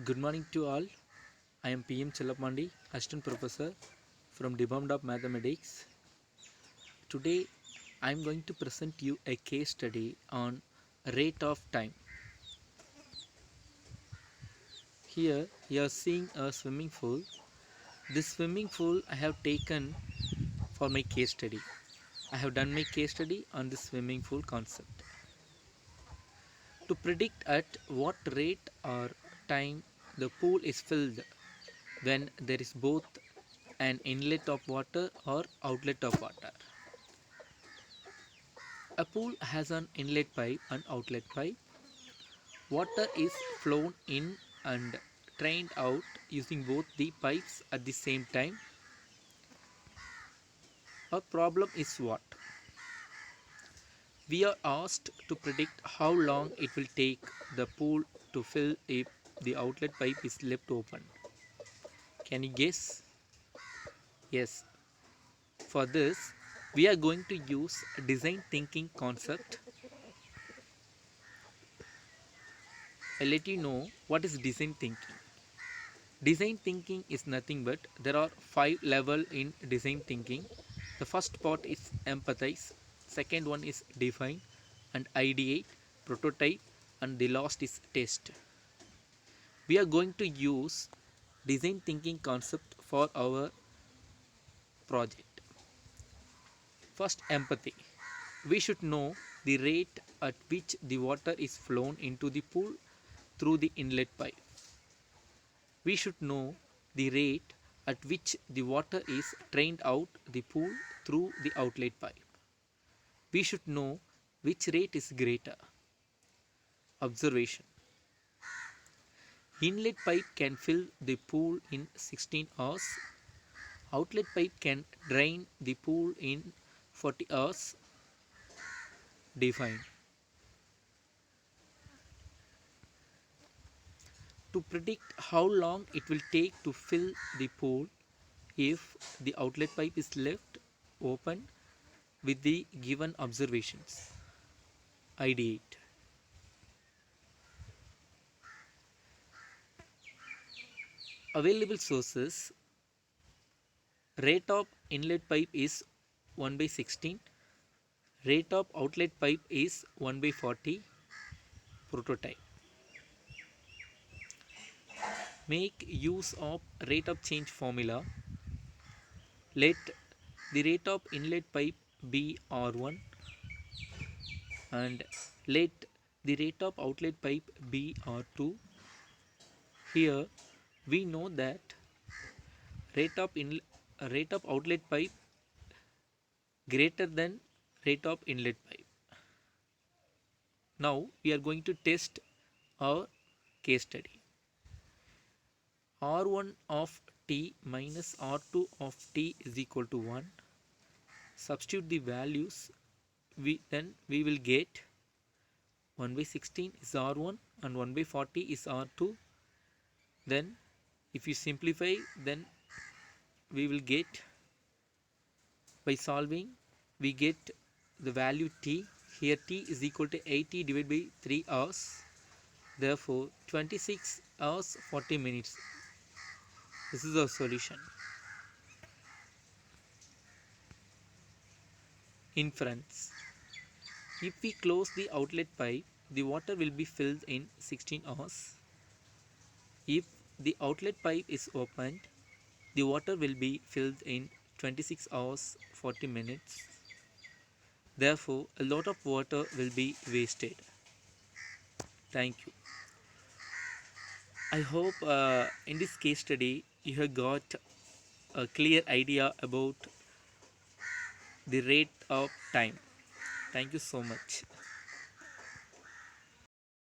Good morning to all. I am PM Chellapandi, Assistant Professor from Department of Mathematics. Today I am going to present you a case study on rate of time. Here you are seeing a swimming pool. This swimming pool I have taken for my case study. I have done my case study on this swimming pool concept. To predict at what rate or time the pool is filled when there is both an inlet of water or outlet of water. A pool has an inlet pipe and outlet pipe. Water is flown in and drained out using both the pipes at the same time. Our problem is what? We are asked to predict how long it will take the pool to fill if the outlet pipe is left open. Can you guess? Yes. For this, we are going to use a design thinking concept. I'll let you know what is design thinking. Design thinking is nothing but there are 5 levels in design thinking. The first part is empathize, second one is define and ideate, prototype, and the last is test. We are going to use design thinking concept for our project. First, empathy. We should know the rate at which the water is flown into the pool through the inlet pipe. We should know the rate at which the water is drained out the pool through the outlet pipe. We should know which rate is greater. Observation. Inlet pipe can fill the pool in 16 hours. Outlet pipe can drain the pool in 40 hours. Define. To predict how long it will take to fill the pool if the outlet pipe is left open with the given observations. Ideate. Available sources. Rate of inlet pipe is 1 by 16. Rate of outlet pipe is 1 by 40. Prototype. Make use of rate of change formula. Let the rate of inlet pipe be R1 and let the rate of outlet pipe be R2. Here we know that rate of outlet pipe greater than rate of inlet pipe. Now we are going to test our case study. R1 of t minus R2 of t is equal to 1. Substitute the values, then we will get 1 by 16 is R1 and 1 by 40 is R2. Then if you simplify, then we will get, by solving, we get the value t. Here t is equal to 80 divided by 3 hours. Therefore 26 hours 40 minutes. This is our solution. Inference. If we close the outlet pipe, the water will be filled in 16 hours. If the outlet pipe is opened, the water will be filled in 26 hours 40 minutes. Therefore, a lot of water will be wasted. Thank you. I hope in this case study you have got a clear idea about the rate of time. Thank you so much.